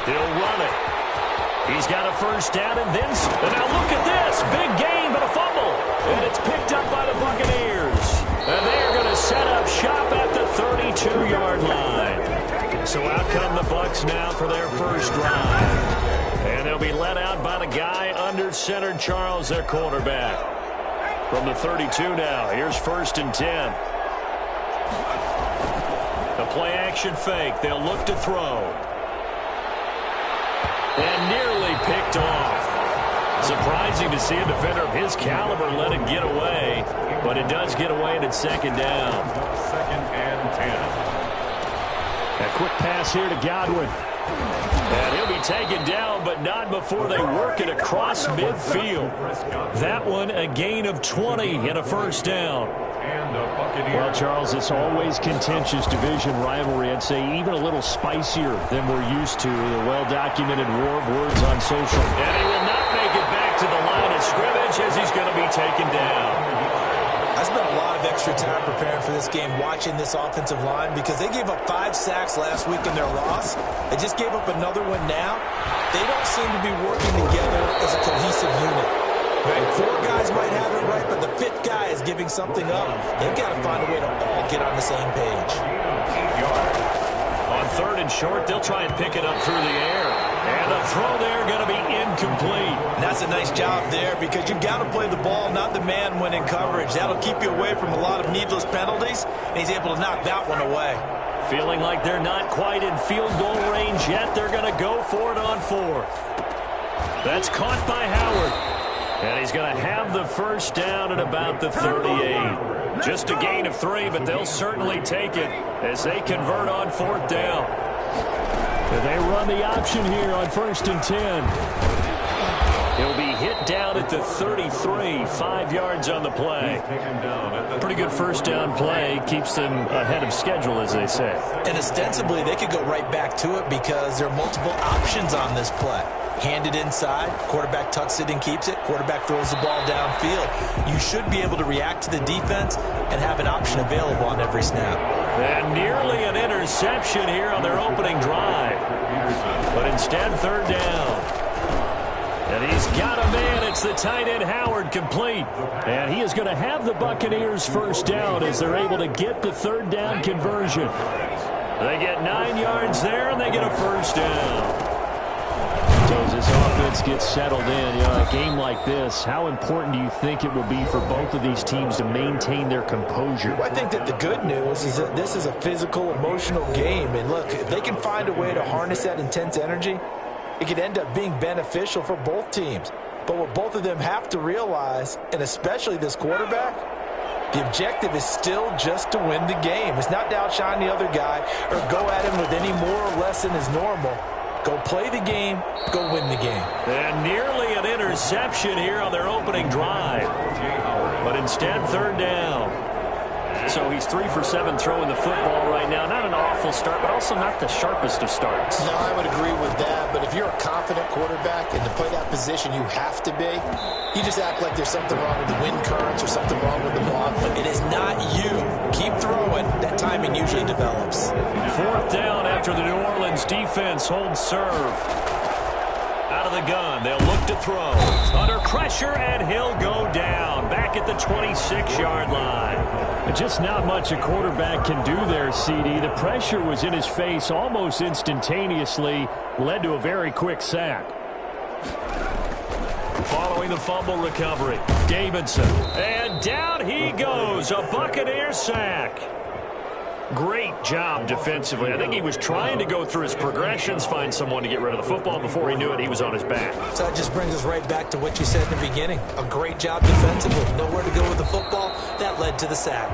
He'll run it. He's got a first down and then and now look at this. Big gain, but a fumble. And it's picked up by the Buccaneers. And they're going to set up shop at the 32-yard line. So out come the Bucs now for their first drive. And they'll be let out by the guy under center, Charles, their quarterback. From the 32 now, here's 1st and 10. The play-action fake. They'll look to throw. And nearly picked off. Surprising to see a defender of his caliber let it get away. But it does get away, and it's 2nd down. 2nd and 10. A quick pass here to Godwin. And he'll be taken down, but not before they work it across midfield. That one, a gain of 20 and a first down. Well, Charles, it's always contentious division rivalry. I'd say even a little spicier than we're used to. The well-documented war of words on social. And he will not make it back to the line of scrimmage as he's going to be taken down. I spent a lot of extra time preparing for this game watching this offensive line because they gave up 5 sacks last week in their loss. They just gave up another one now. They don't seem to be working together as a cohesive unit. Right? 4 guys might have it right, but the 5th guy is giving something up. They've got to find a way to all get on the same page. On 3rd and short, they'll try and pick it up through the air. And the throw there going to be incomplete. And that's a nice job there because you've got to play the ball, not the man when in coverage. That'll keep you away from a lot of needless penalties, and he's able to knock that one away. Feeling like they're not quite in field goal range yet. They're going to go for it on 4th. That's caught by Howard. And he's going to have the first down at about the 38. Just a gain of 3, but they'll certainly take it as they convert on 4th down. And they run the option here on 1st and 10. He'll be hit down at the 33, 5 yards on the play. Pretty good first down play. Keeps them ahead of schedule, as they say. And ostensibly, they could go right back to it because there are multiple options on this play. Handed inside, quarterback tucks it and keeps it, quarterback throws the ball downfield. You should be able to react to the defense and have an option available on every snap. And nearly an interception here on their opening drive. But instead, 3rd down. And he's got a man. It's the tight end Howard complete. And he is going to have the Buccaneers first down as they're able to get the 3rd down conversion. They get 9 yards there, and they get a first down. So as this offense gets settled in, a game like this, how important do you think it will be for both of these teams to maintain their composure? Well, I think that the good news is that this is a physical, emotional game. And look, if they can find a way to harness that intense energy, it could end up being beneficial for both teams. But what both of them have to realize, and especially this quarterback, the objective is still just to win the game. It's not to outshine the other guy or go at him with any more or less than is normal. Go play the game, go win the game. And nearly an interception here on their opening drive. But instead, 3rd down. So he's 3 for 7 throwing the football right now. Not an awful start, but also not the sharpest of starts. No, I would agree with that. But if you're a confident quarterback and to play that position you have to be, you just act like there's something wrong with the wind currents or something wrong with the block. It is not you. Keep throwing. That timing usually develops. 4th down after the New Orleans defense holds serve. Out of the gun, they'll look to throw. Under pressure, and he'll go down. Back at the 26-yard line. Just not much a quarterback can do there, CD. The pressure was in his face almost instantaneously. Led to a very quick sack. Following the fumble recovery, Davidson. And down he goes. A Buccaneer sack. Great job defensively. I think he was trying to go through his progressions, find someone to get rid of the football. Before he knew it, he was on his back. So that just brings us right back to what you said in the beginning. A great job defensively. Nowhere to go with the football. That led to the sack.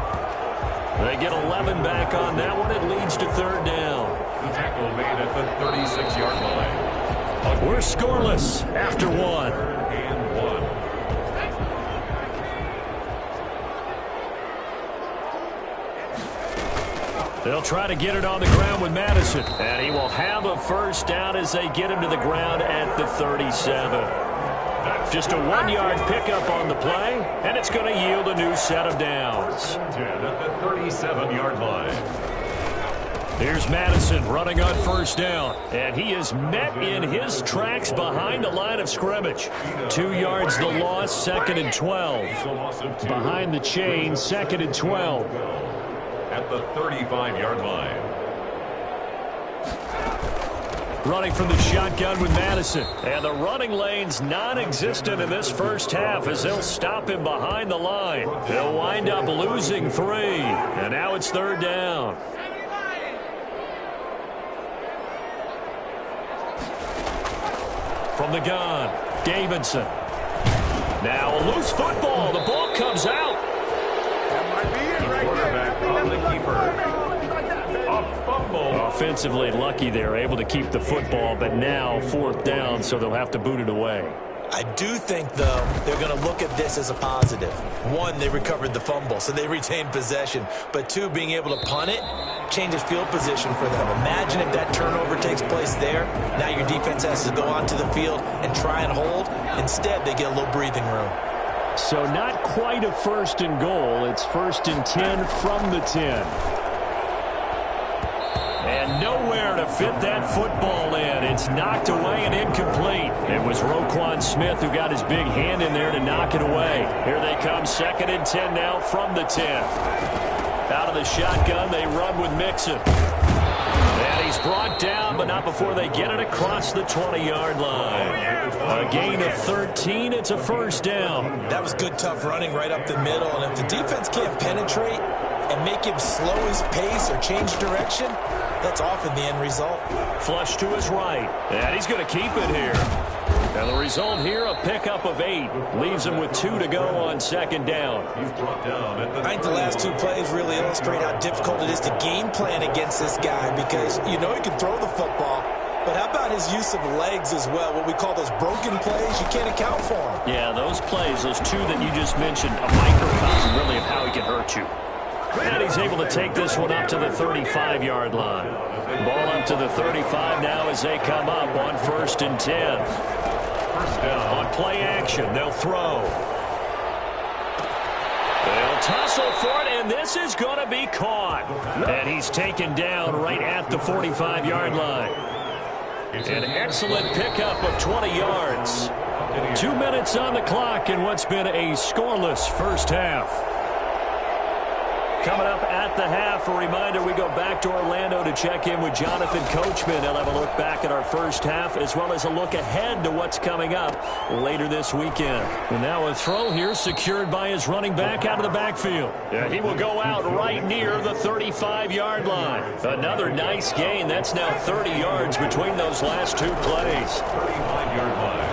They get 11 back on that one. It leads to 3rd down. The tackle made at the 36-yard line. We're scoreless after 1. They'll try to get it on the ground with Madison. And he will have a first down as they get him to the ground at the 37. Just a 1-yard pickup on the play, and it's going to yield a new set of downs. 10 at the 37-yard line. Here's Madison running on first down. And he is met in his tracks behind the line of scrimmage. 2 yards the loss, 2nd and 12. Behind the chain, 2nd and 12. At the 35-yard line. Running from the shotgun with Madison. And the running lane's non-existent in this first half as they'll stop him behind the line. They'll wind up losing 3. And now it's 3rd down. From the gun, Davidson. Now a loose football. The ball comes out. Quarterback on the keeper. A fumble. Offensively lucky they're able to keep the football, but now 4th down, so they'll have to boot it away. I do think, though, they're going to look at this as a positive. 1, they recovered the fumble, so they retained possession. But 2, being able to punt it changes field position for them. Imagine if that turnover takes place there. Now your defense has to go onto the field and try and hold. Instead, they get a little breathing room. So not quite a 1st and goal. It's 1st and 10 from the 10. And nowhere to fit that football in. It's knocked away and incomplete. It was Roquan Smith who got his big hand in there to knock it away. Here they come, 2nd and 10 now from the 10. Out of the shotgun, they run with Mixon. And he's brought down, but not before they get it across the 20-yard line. A gain of 13, it's a 1st down. That was good, tough running right up the middle. And if the defense can't penetrate and make him slow his pace or change direction, that's often the end result. Flush to his right. And he's going to keep it here. And the result here, a pickup of 8. Leaves him with 2 to go on 2nd down. He's brought down at the I think the last 2 plays really illustrate how difficult it is to game plan against this guy, because you know he can throw the football, but how about his use of legs as well? What we call those broken plays, you can't account for them. Yeah, those plays, those 2 that you just mentioned, a microcosm really of how he can hurt you. And he's able to take this one up to the 35-yard line. Ball up to the 35 now as they come up on 1st and 10. 1st down. On play action, they'll throw. They'll tussle for it, and this is going to be caught. And he's taken down right at the 45-yard line. An excellent pickup of 20 yards. 2 minutes on the clock in what's been a scoreless first half. Coming up at the half, a reminder, we go back to Orlando to check in with Jonathan Coachman. He'll have a look back at our first half as well as a look ahead to what's coming up later this weekend. And now a throw here secured by his running back out of the backfield. Yeah, he will go out right near the 35-yard line. Another nice gain. That's now 30 yards between those last 2 plays. 35-yard line.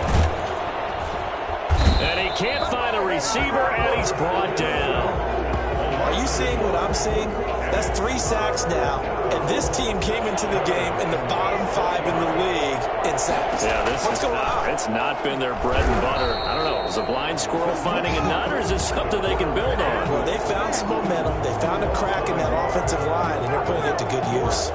And he can't find a receiver, and he's brought down. Are you seeing what I'm seeing? That's 3 sacks now, and this team came into the game in the bottom 5 in the league in sacks. Yeah, What's going on? It's not been their bread and butter. I don't know. Is a blind squirrel finding a nut, or is this something they can build on? Well, they found some momentum. They found a crack in that offensive line, and they're putting it to good use.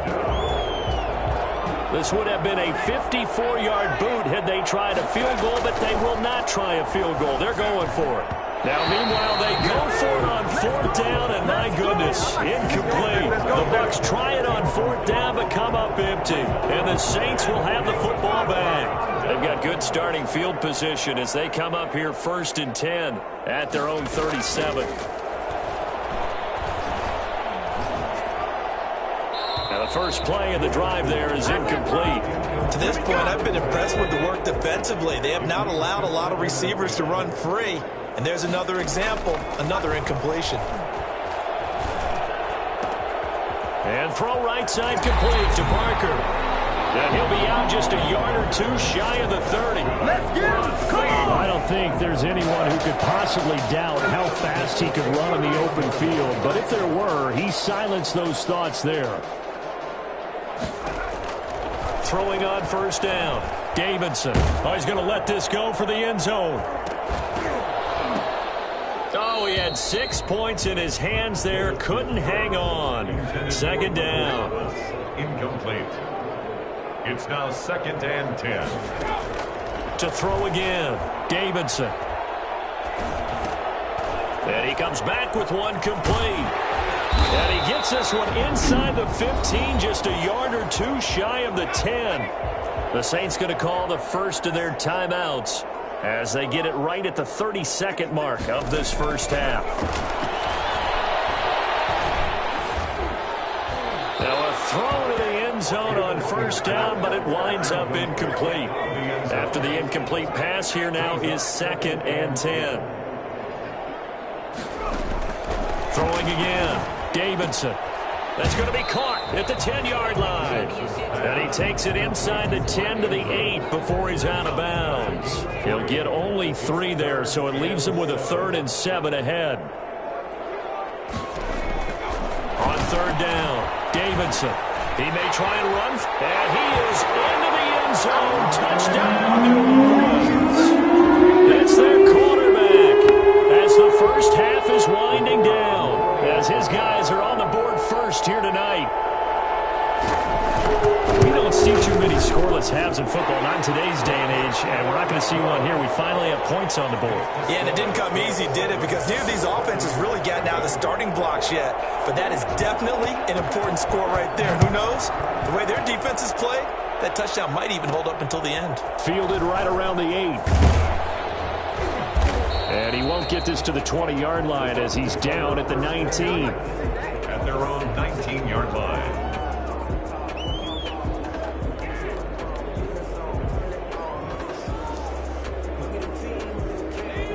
This would have been a 54-yard boot had they tried a field goal, but they will not try a field goal. They're going for it. Now, meanwhile, they go for it on 4th down, and my goodness, incomplete. The Bucs try it on 4th down, but come up empty. And the Saints will have the football back. They've got good starting field position as they come up here 1st and 10 at their own 37. Now, the first play of the drive there is incomplete. To this point, I've been impressed with the work defensively. They have not allowed a lot of receivers to run free. And there's another example, another incompletion. And throw right side complete to Parker. And he'll be out just a yard or 2 shy of the 30. Let's get him! Come on! I don't think there's anyone who could possibly doubt how fast he could run in the open field. But if there were, he silenced those thoughts there. Throwing on 1st down. Davidson. Oh, he's going to let this go for the end zone. Oh, he had 6 points in his hands there. Couldn't hang on. 2nd down. Incomplete. It's now 2nd and 10. To throw again. Davidson. And he comes back with one complete. And he gets this one inside the 15, just a yard or two shy of the 10. The Saints going to call the first of their timeouts as they get it right at the 32nd mark of this first half. Now a throw to the end zone on first down, but it winds up incomplete. After the incomplete pass, here now is 2nd and 10. Throwing again. Davidson. That's going to be caught at the 10-yard line. And he takes it inside the 10 to the 8 before he's out of bounds. He'll get only 3 there, so it leaves him with a 3rd and 7 ahead. On 3rd down, Davidson. He may try and run, and he is into the end zone. Touchdown, New Orleans. That's their quarterback as the first half is winding down, as his guys are on the board first here tonight. We don't see too many scoreless halves in football, not in today's day and age, and we're not going to see one here. We finally have points on the board. Yeah, and it didn't come easy, did it? Because neither of these offenses really gotten out of the starting blocks yet. But that is definitely an important score right there. Who knows? The way their defenses play, that touchdown might even hold up until the end. Fielded right around the 8. And he won't get this to the 20-yard line as he's down at the 19. At their own 19-yard line.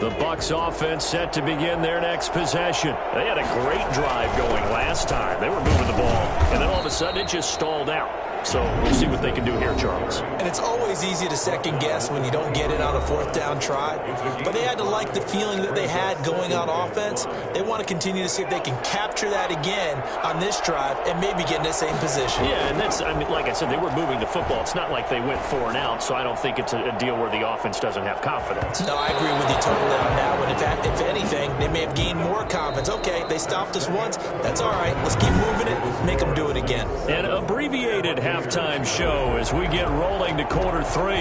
The Bucs offense set to begin their next possession. They had a great drive going last time. They were moving the ball, and then all of a sudden it just stalled out. So we'll see what they can do here, Charles. And it's always easy to second guess when you don't get it on a 4th down try. But they had to like the feeling that they had going on offense. They want to continue to see if they can capture that again on this drive and maybe get in the same position. Yeah, and that's, I mean, like I said, they were moving the football. It's not like they went 4 and out, so I don't think it's a deal where the offense doesn't have confidence. No, I agree with you totally on that one. If anything, they may have gained more confidence. Okay, they stopped us once. That's all right. Let's keep moving it. Make them do it again. An abbreviated halftime show as we get rolling to quarter 3.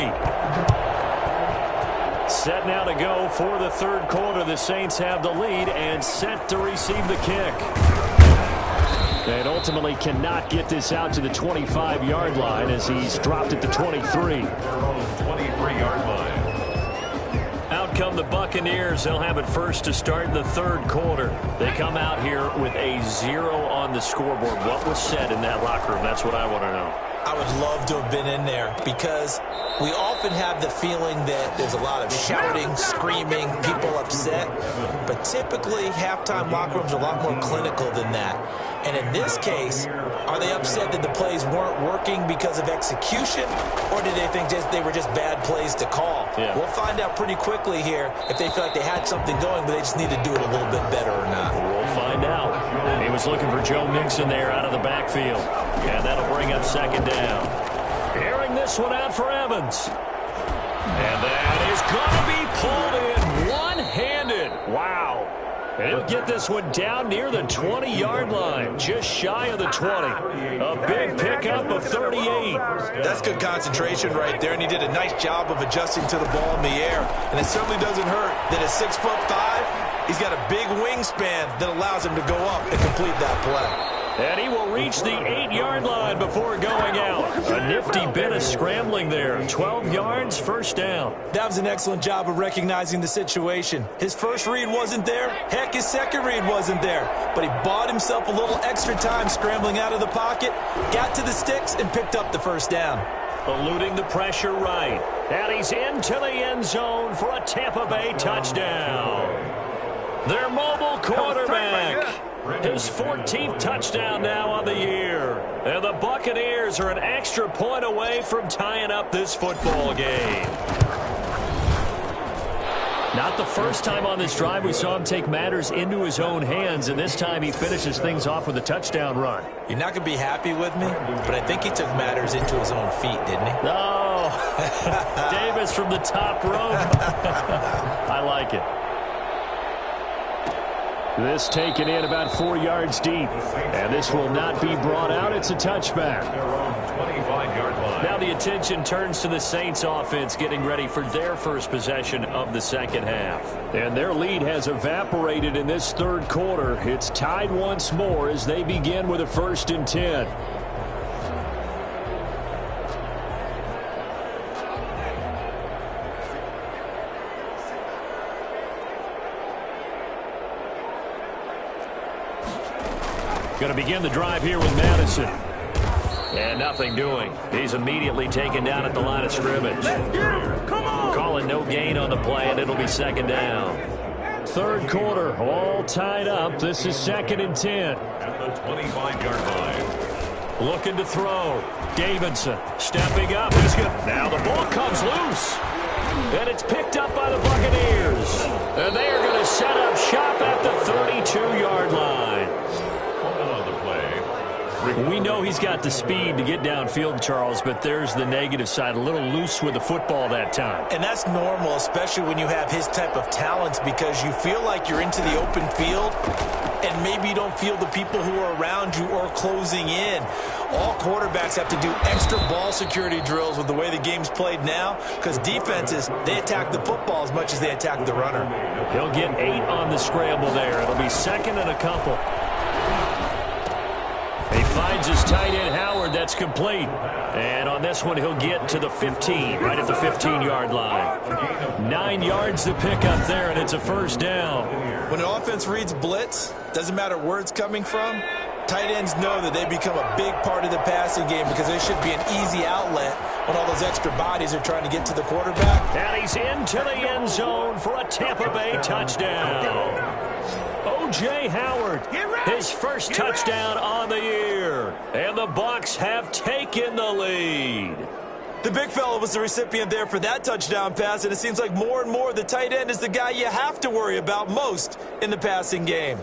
Set now to go for the 3rd quarter. The Saints have the lead and set to receive the kick. And ultimately cannot get this out to the 25-yard line as he's dropped at the 23. 23-yard line. Out come the Buccaneers. They'll have it first to start the 3rd quarter. They come out here with a 0 on the scoreboard. What was said in that locker room? That's what I want to know. I would love to have been in there because we often have the feeling that there's a lot of shouting, screaming, people upset. But typically, halftime locker rooms are a lot more clinical than that. And in this case, are they upset that the plays weren't working because of execution, or did they think they were just bad plays to call? Yeah. We'll find out pretty quickly here if they feel like they had something going, but they just need to do it a little bit better or not. We'll find out. He was looking for Joe Mixon there out of the backfield. And that'll bring up 2nd down. Airing this one out for Evans. And that is going to be pulled in one-handed. Wow. And he'll get this one down near the 20-yard line, just shy of the 20. A big pickup of 38. That's good concentration right there, and he did a nice job of adjusting to the ball in the air. And it certainly doesn't hurt that at 6'5", he's got a big wingspan that allows him to go up and complete that play. And he will reach the 8-yard line before going out. A nifty bit of scrambling there. 12 yards, first down. That was an excellent job of recognizing the situation. His first read wasn't there. Heck, his second read wasn't there. But he bought himself a little extra time scrambling out of the pocket, got to the sticks, and picked up the first down. Eluding the pressure right. And he's into the end zone for a Tampa Bay touchdown. Their mobile quarterback. His 14th touchdown now on the year. And the Buccaneers are an extra point away from tying up this football game. Not the first time on this drive we saw him take matters into his own hands, and this time he finishes things off with a touchdown run. You're not going to be happy with me, but I think he took matters into his own feet, didn't he? No. Davis from the top rope. I like it. This taken in about 4 yards deep. And this will not be brought out. It's a touchback. Now the attention turns to the Saints offense getting ready for their first possession of the second half. And their lead has evaporated in this third quarter. It's tied once more as they begin with a 1st and 10. Going to begin the drive here with Madison. And nothing doing. He's immediately taken down at the line of scrimmage. Come on. Calling no gain on the play, and it'll be 2nd down. Third quarter, all tied up. This is 2nd and 10. At the 25-yard line. Looking to throw. Davidson stepping up. He's good. Now the ball comes loose. And it's picked up by the Buccaneers. And they are going to set up shop at the 32-yard line. We know he's got the speed to get downfield, Charles, but there's the negative side. A little loose with the football that time. And that's normal, especially when you have his type of talents, because you feel like you're into the open field, and maybe you don't feel the people who are around you or closing in. All quarterbacks have to do extra ball security drills with the way the game's played now, because defenses, they attack the football as much as they attack the runner. He'll get 8 on the scramble there. It'll be 2nd and a couple. He finds his tight end, Howard. That's complete. And on this one, he'll get to the 15, right at the 15-yard line. 9 yards to pick up there, and it's a 1st down. When an offense reads blitz, doesn't matter where it's coming from, tight ends know that they become a big part of the passing game because there should be an easy outlet when all those extra bodies are trying to get to the quarterback. And he's into the end zone for a Tampa Bay touchdown. O.J. Howard, his first touchdown on the year. And the Bucs have taken the lead. The big fella was the recipient there for that touchdown pass, and it seems like more and more the tight end is the guy you have to worry about most in the passing game.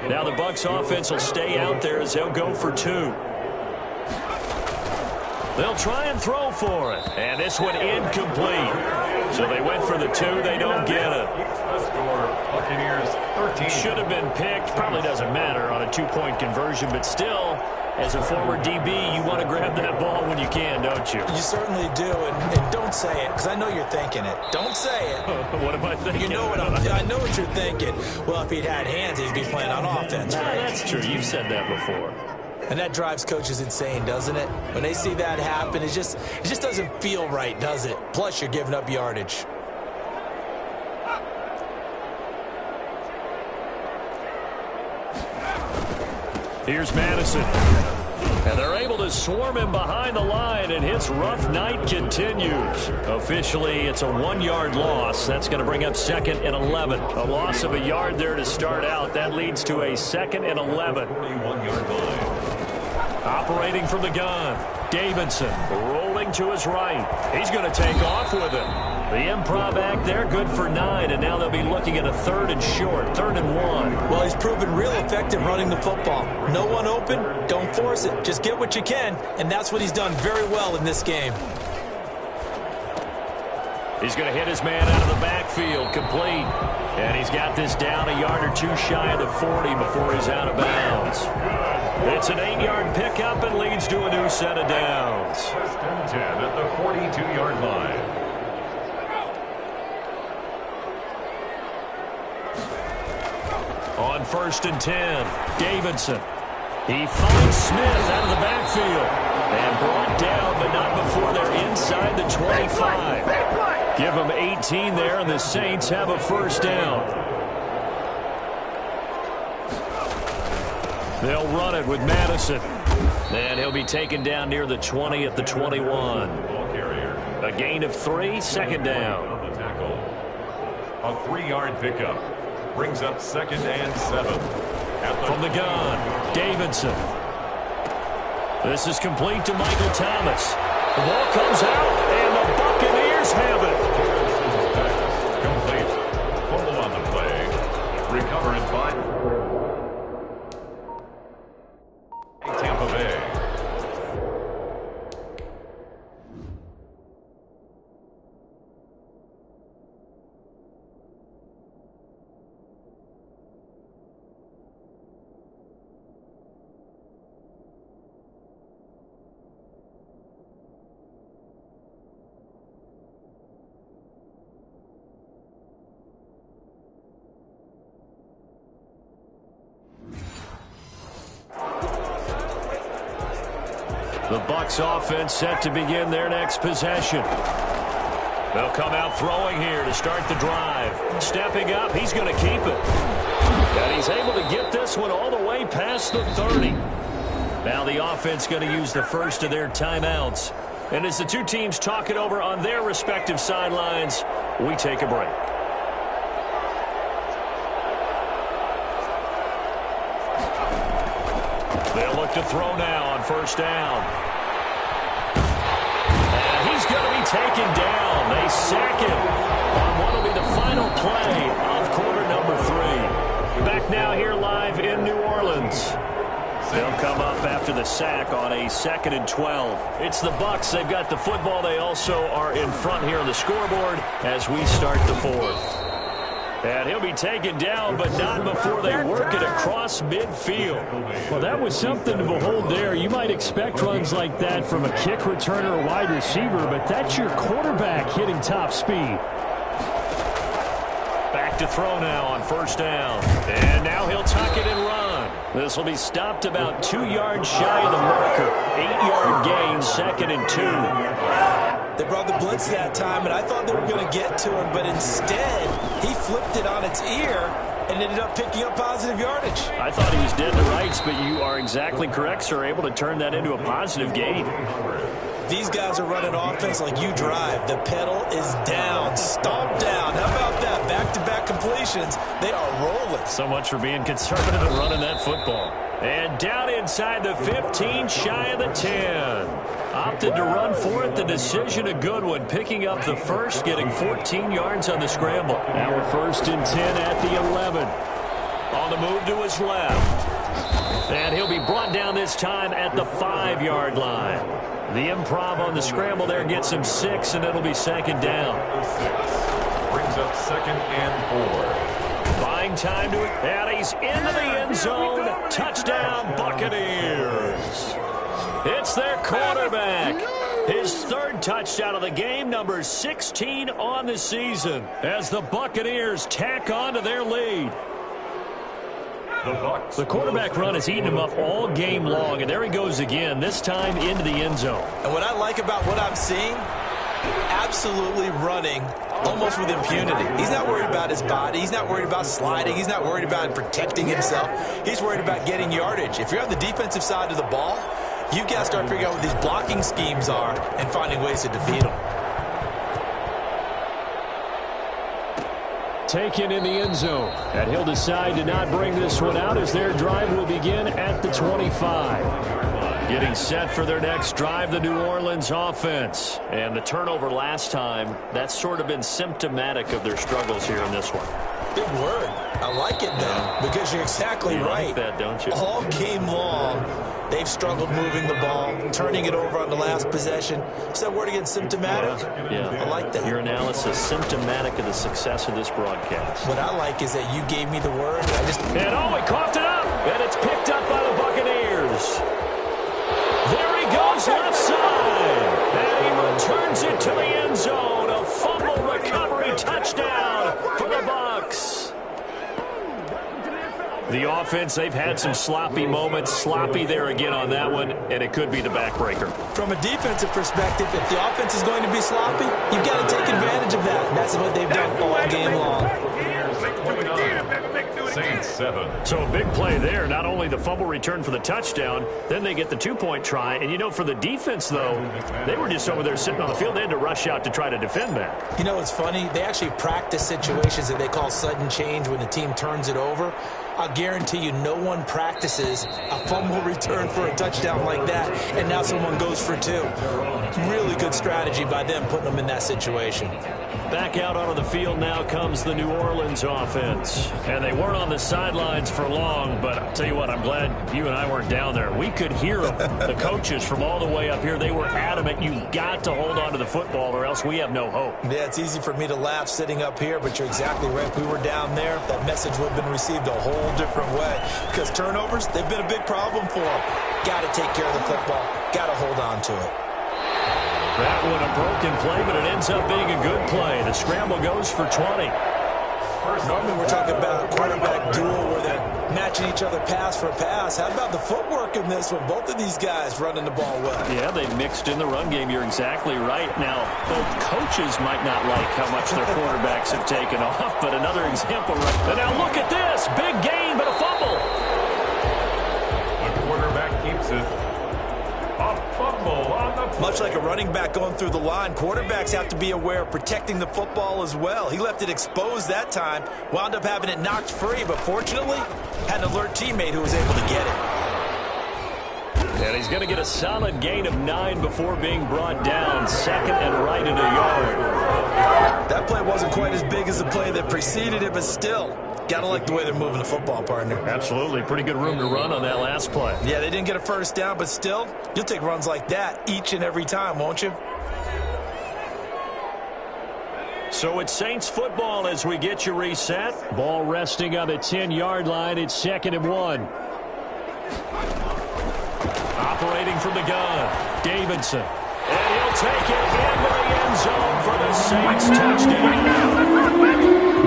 Now the Bucs offense will stay out there as they'll go for 2. They'll try and throw for it. And this one incomplete. So they went for the 2. They don't get it. The score, Buccaneers 13. Should have been picked. Probably doesn't matter on a 2-point conversion. But still, as a former DB, you want to grab that ball when you can, don't you? You certainly do. And don't say it, because I know you're thinking it. Don't say it. What am I thinking? You know what I know what you're thinking. Well, if he'd had hands, he'd be playing on offense, right? That's true. You've said that before. And that drives coaches insane, doesn't it? When they see that happen, it just doesn't feel right, does it? Plus, you're giving up yardage. Here's Madison. And they're able to swarm him behind the line, and his rough night continues. Officially, it's a 1-yard loss. That's going to bring up 2nd and 11. A loss of a yard there to start out. That leads to a 2nd and 11. 41-yard line. Operating from the gun, Davidson rolling to his right. He's going to take off with it. The improv act there, good for 9, and now they'll be looking at a 3rd and short, 3rd and 1. Well, he's proven real effective running the football. No one open, don't force it. Just get what you can, and that's what he's done very well in this game. He's going to hit his man out of the backfield, complete. And he's got this down a yard or 2 shy of the 40 before he's out of bounds. It's an 8-yard pickup and leads to a new set of downs. 1st and 10 at the 42-yard line. On 1st and 10, Davidson. He finds Smith out of the backfield. And brought down, but not before they're inside the 25. Give them 18 there, and the Saints have a 1st down. They'll run it with Madison. And he'll be taken down near the 20 at the 21. Ball carrier. A gain of 3, 2nd down. On the tackle. A 3-yard pickup. Brings up 2nd and 7. From the gun, Davidson. This is complete to Michael Thomas. The ball comes out, and the Buccaneers have it. Complete. Fumble on the play. Recovered by Tampa The Bucs offense set to begin their next possession. They'll come out throwing here to start the drive. Stepping up, he's going to keep it. And he's able to get this one all the way past the 30. Now the offense going to use the first of their timeouts. And as the two teams talk it over on their respective sidelines, we take a break. They'll look to throw now on first down. And he's going to be taken down. They sack him on what will be the final play of quarter number 3. Back now here live in New Orleans. They'll come up after the sack on a 2nd and 12. It's the Bucs. They've got the football. They also are in front here on the scoreboard as we start the 4th. And he'll be taken down, but not before they work it across midfield. Well, that was something to behold there. You might expect runs like that from a kick returner or wide receiver, but that's your quarterback hitting top speed. Back to throw now on first down. And now he'll tuck it and run. This will be stopped about 2 yards shy of the marker. 8-yard gain, 2nd and 2. They brought the blitz that time, and I thought they were going to get to him, but instead he flipped it on its ear and ended up picking up positive yardage. I thought he was dead to rights, but you are exactly correct, sir. Able to turn that into a positive gain. These guys are running offense like you drive. The pedal is down, stomp down. How about that? Back-to-back completions. They are rolling. So much for being conservative and running that football. And down inside the 15, shy of the 10. Opted to run for it. The decision a good one. Picking up the first, getting 14 yards on the scramble. Now we're 1st and 10 at the 11. On the move to his left. And he'll be brought down this time at the 5-yard line. The improv on the scramble there gets him 6, and it'll be 2nd down. Brings up 2nd and 4. Buying time to it. And he's into the end zone. Touchdown, Buccaneers. It's their quarterback. His 3rd touchdown of the game, number 16 on the season, as the Buccaneers tack on to their lead. The quarterback run has eaten him up all game long, and there he goes again, this time into the end zone. And what I like about what I'm seeing, absolutely running almost with impunity. He's not worried about his body. He's not worried about sliding. He's not worried about protecting himself. He's worried about getting yardage. If you're on the defensive side of the ball, you've got to start figuring out what these blocking schemes are and finding ways to defeat them. Taken in the end zone. And he'll decide to not bring this one out as their drive will begin at the 25. Getting set for their next drive, the New Orleans offense. And the turnover last time, that's sort of been symptomatic of their struggles here in this one. Big word. I like it, though, because you're exactly right. You like that, don't you? All game long, they've struggled moving the ball, turning it over on the last possession. Is that word again, symptomatic? Yeah. I like that. Your analysis, symptomatic of the success of this broadcast. What I like is that you gave me the word. And oh, he coughed it up, and it's picked up by the Buccaneers. There he goes left side, and he returns it to the end zone. A fumble recovery touchdown for the Bucs. The offense, they've had some sloppy moments. Sloppy there again on that one, and it could be the backbreaker. From a defensive perspective, if the offense is going to be sloppy, you've got to take advantage of that. That's what they've done all game long. Saints 7. So a big play there. Not only the fumble return for the touchdown, then they get the 2-point try. And, you know, for the defense, though, they were just over there sitting on the field. They had to rush out to try to defend that. You know what's funny? They actually practice situations that they call sudden change when the team turns it over. I'll guarantee you no one practices a fumble return for a touchdown like that, and now someone goes for 2. Really good strategy by them putting them in that situation. Back out onto the field now comes the New Orleans offense. And they weren't on the sidelines for long, but I'll tell you what, I'm glad you and I weren't down there. We could hear them. The coaches from all the way up here, they were adamant, you've got to hold on to the football or else we have no hope. Yeah, it's easy for me to laugh sitting up here, but you're exactly right. If we were down there, that message would have been received a whole different way. Because turnovers, they've been a big problem for them. Got to take care of the football. Got to hold on to it. That one a broken play, but it ends up being a good play. The scramble goes for 20. Normally we're talking about a quarterback duel where they're matched matching each other pass for pass. How about the footwork in this one? Both of these guys running the ball well. Yeah, they mixed in the run game. You're exactly right. Now, both coaches might not like how much their quarterbacks have taken off, but another example. And now look at this. Big gain, but a fumble. The quarterback keeps it. A fumble on the play. Much like a running back going through the line, quarterbacks have to be aware of protecting the football as well. He left it exposed that time, wound up having it knocked free, but fortunately, had an alert teammate who was able to get it. And he's going to get a solid gain of 9 before being brought down. Second and right at a yard. That play wasn't quite as big as the play that preceded it, but still, gotta like the way they're moving the football, partner. Absolutely. Pretty good room to run on that last play. Yeah, they didn't get a first down, but still, you'll take runs like that each and every time, won't you? So it's Saints football as we get you reset. Ball resting on the 10-yard line. It's 2nd and 1. Operating from the gun, Davidson. And he'll take it into the end zone for the Saints touchdown.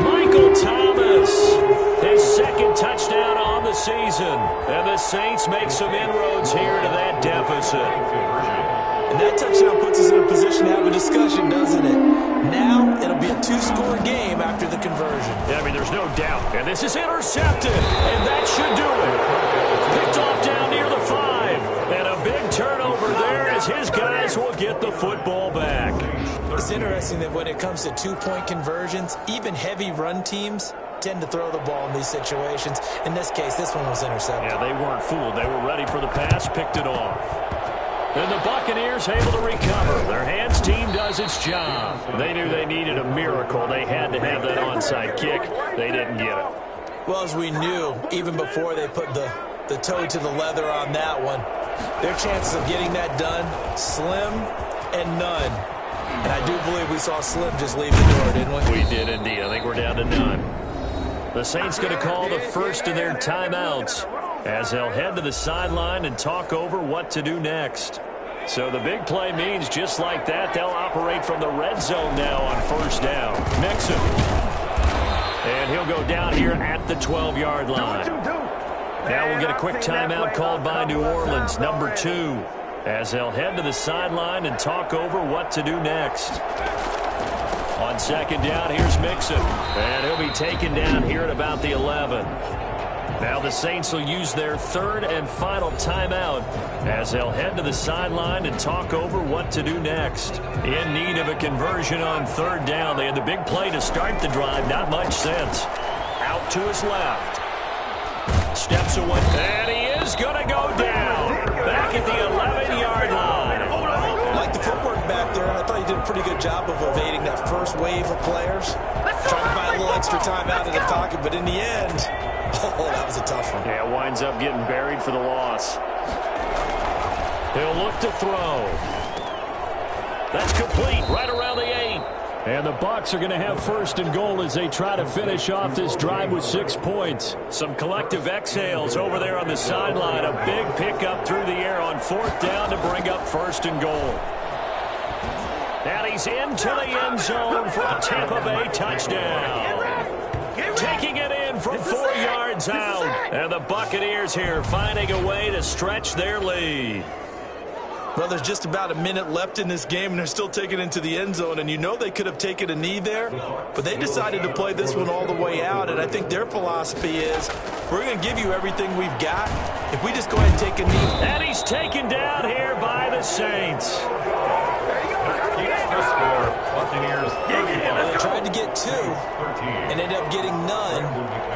Michael Thomas, his second touchdown on the season. And the Saints make some inroads here to that deficit. And that touchdown puts us in a position to have a discussion, doesn't it? Now, it'll be a 2-score game after the conversion. Yeah, I mean, there's no doubt. And this is intercepted. And that should do it. Picked off down near the 5. And a big turnover there as his guys will get the football back. It's interesting that when it comes to 2-point conversions, even heavy run teams tend to throw the ball in these situations. In this case, this one was intercepted. Yeah, they weren't fooled. They were ready for the pass, picked it off. And the Buccaneers able to recover. Their hands team does its job. They knew they needed a miracle. They had to have that onside kick. They didn't get it. Well, as we knew, even before they put the toe to the leather on that one, their chances of getting that done, slim and none. And I do believe we saw Slim just leave the door, didn't we? We did indeed. I think we're down to none. The Saints going to call the first of their timeouts as they'll head to the sideline and talk over what to do next. So the big play means just like that, they'll operate from the red zone now on first down. Mixon. And he'll go down here at the 12-yard line. Now we'll get a quick timeout called by New Orleans, number 2, as they'll head to the sideline and talk over what to do next. On second down, here's Mixon. And he'll be taken down here at about the 11. Now the Saints will use their third and final timeout as they'll head to the sideline and talk over what to do next. In need of a conversion on third down. They had the big play to start the drive. Not much sense. Out to his left. Steps away. And he is going to go down. Back at the 11-yard line. Like the footwork back there, I thought he did a pretty good job of evading that first wave of players. Trying to buy a little extra time out of the pocket, but in the end, oh, that was a tough one. Yeah, winds up getting buried for the loss. He'll look to throw. That's complete right around the 8. And the Bucs are going to have first and goal as they try to finish off this drive with 6 points. Some collective exhales over there on the sideline. A big pickup through the air on fourth down to bring up first and goal. And he's into the end zone for a Tampa Bay touchdown. Taking it in from 4 yards out. And the Buccaneers here finding a way to stretch their lead. Well, there's just about a minute left in this game, and they're still taking it into the end zone. And you know they could have taken a knee there, but they decided to play this one all the way out. And I think their philosophy is, we're going to give you everything we've got. If we just go ahead and take a knee. And he's taken down here by the Saints. They tried to get 2 and ended up getting none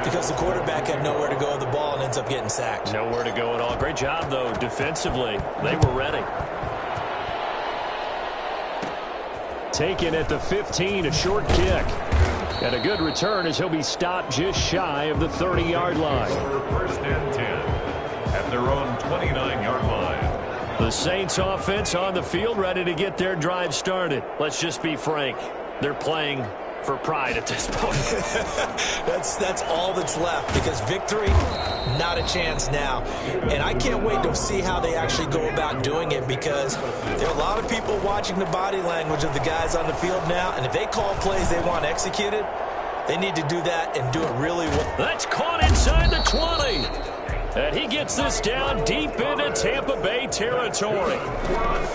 because the quarterback had nowhere to go with the ball and ends up getting sacked. Nowhere to go at all. Great job, though, defensively. They were ready. Taken at the 15, a short kick. And a good return as he'll be stopped just shy of the 30-yard line. First and 10 at their own 29-yard line. The Saints offense on the field ready to get their drive started. Let's just be frank. They're playing for pride at this point. That's all that's left because victory, not a chance now. And I can't wait to see how they actually go about doing it because there are a lot of people watching the body language of the guys on the field now. And if they call plays they want executed, They need to do that and do it really well. That's caught inside the 20. And he gets this down deep into Tampa Bay territory.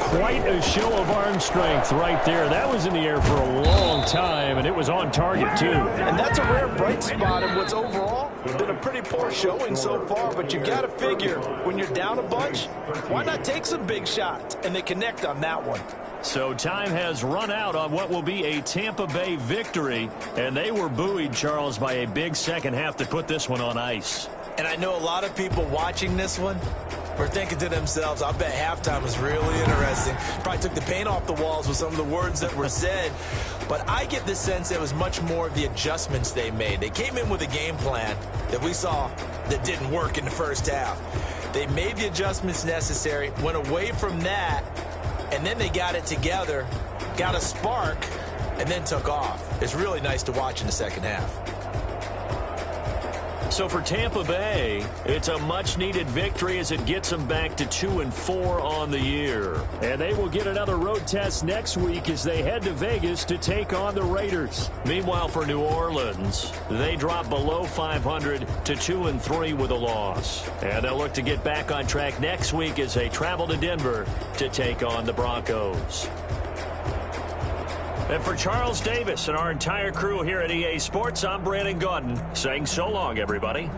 Quite a show of arm strength right there. That was in the air for a long time, and it was on target, too. And that's a rare bright spot in what's overall been a pretty poor showing so far. But you've got to figure, when you're down a bunch, why not take some big shots? And they connect on that one. So time has run out on what will be a Tampa Bay victory. And they were buoyed, Charles, by a big second half to put this one on ice. And I know a lot of people watching this one were thinking to themselves, I bet halftime was really interesting. Probably took the paint off the walls with some of the words that were said. But I get the sense it was much more of the adjustments they made. They came in with a game plan that we saw that didn't work in the first half. They made the adjustments necessary, went away from that, and then they got it together, got a spark, and then took off. It's really nice to watch in the second half. So for Tampa Bay, it's a much-needed victory as it gets them back to 2-4 on the year. And they will get another road test next week as they head to Vegas to take on the Raiders. Meanwhile, for New Orleans, they drop below 500 to 2-3 with a loss. And they'll look to get back on track next week as they travel to Denver to take on the Broncos. And for Charles Davis and our entire crew here at EA Sports, I'm Brandon Gaudin saying so long, everybody.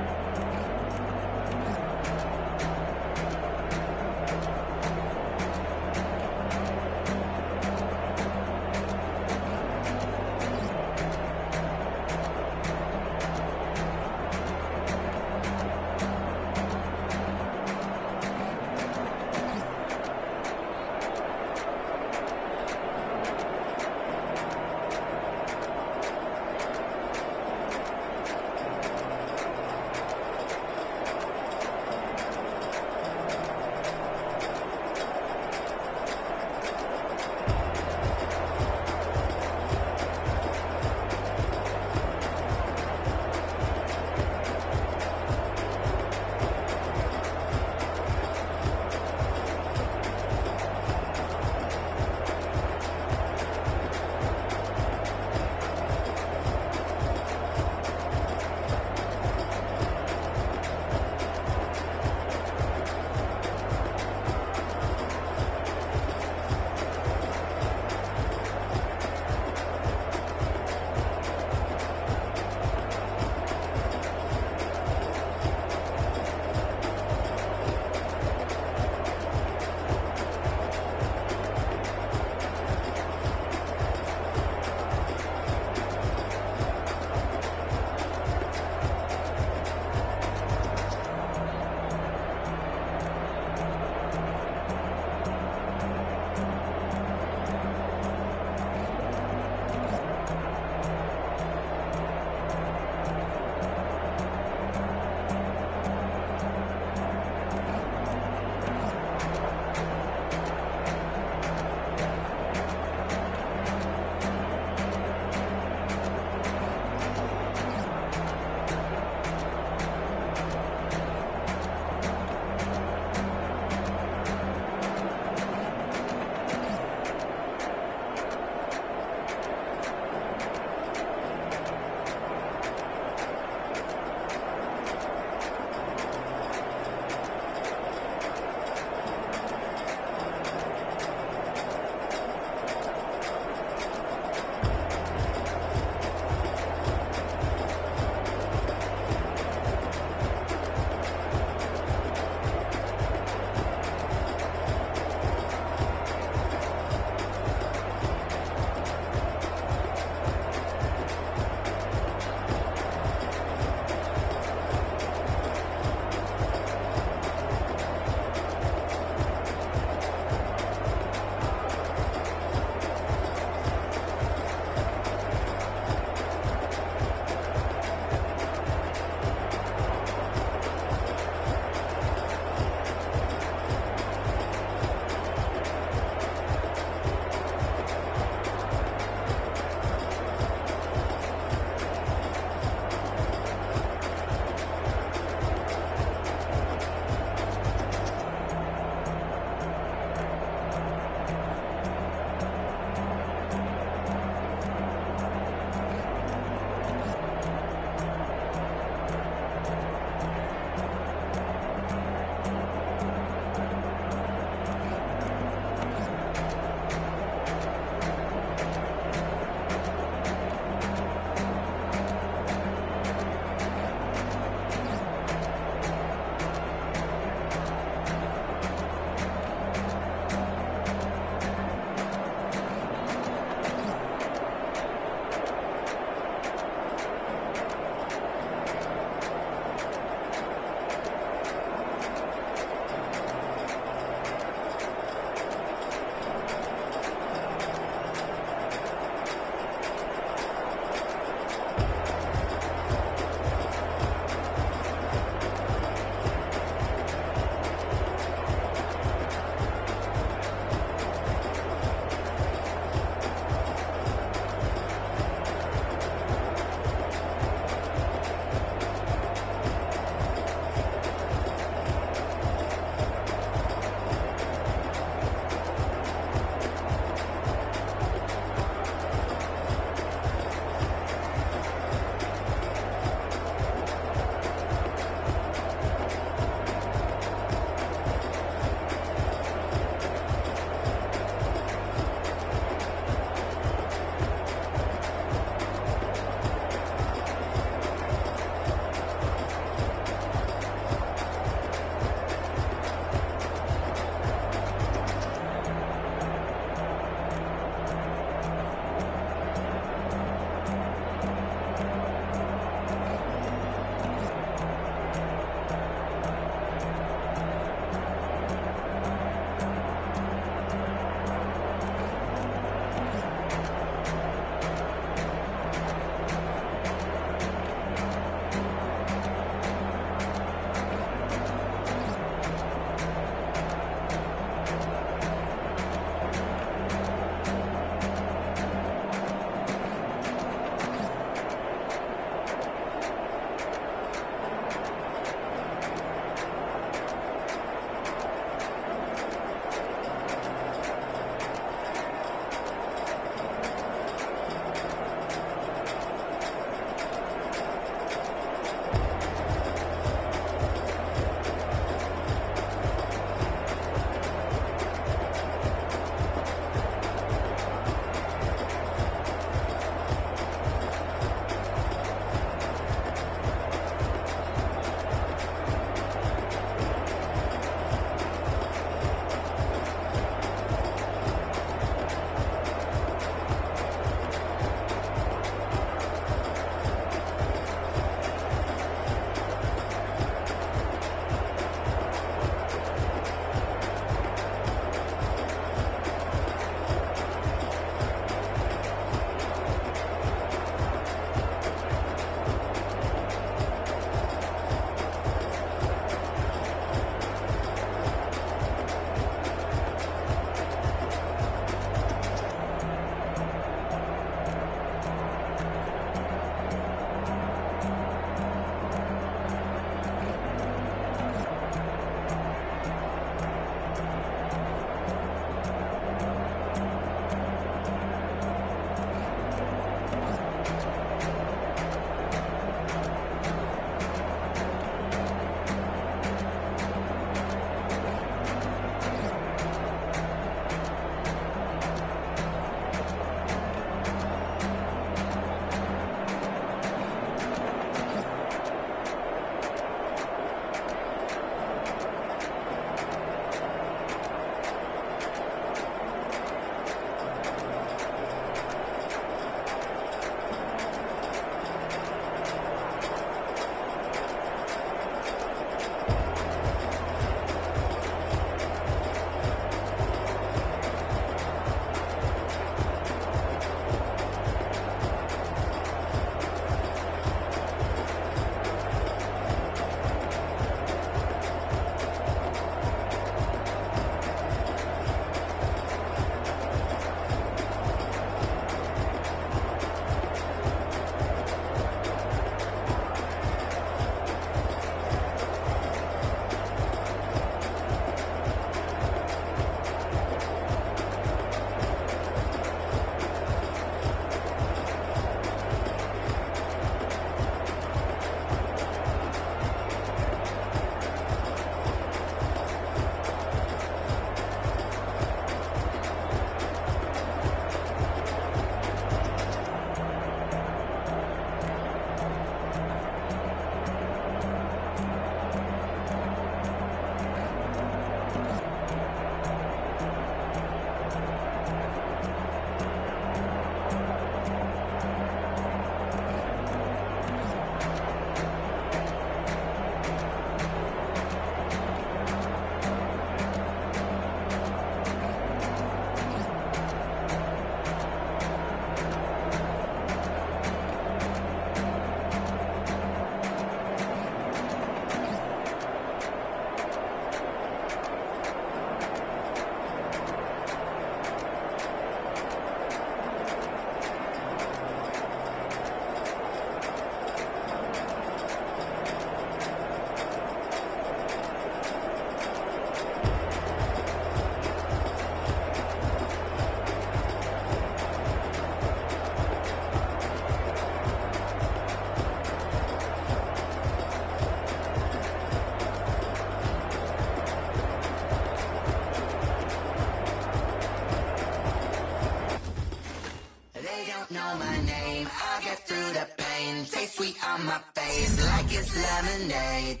on my face like it's lemonade.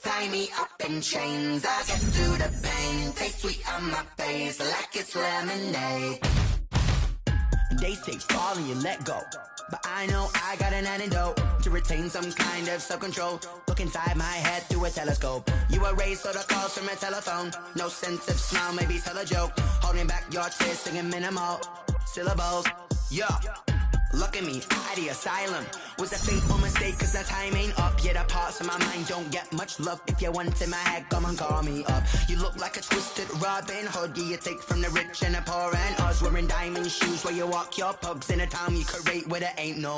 Tie me up in chains, I get through the pain. Taste sweet on my face like it's lemonade. They say fall and you let go, but I know I got an antidote to retain some kind of self-control. Look inside my head through a telescope. You erase all the calls from a telephone. No sense of smile, maybe tell a joke. Holding back your tears, singing minimal syllables. Yeah. Look at me, out the asylum. Was a fateful mistake, cause the time ain't up. Yet the parts of my mind don't get much love. If you want in my head, come and call me up. You look like a twisted Robin Hood. Yeah, you take from the rich and the poor and us. Wearing diamond shoes while you walk your pugs in a town you could rate where there ain't no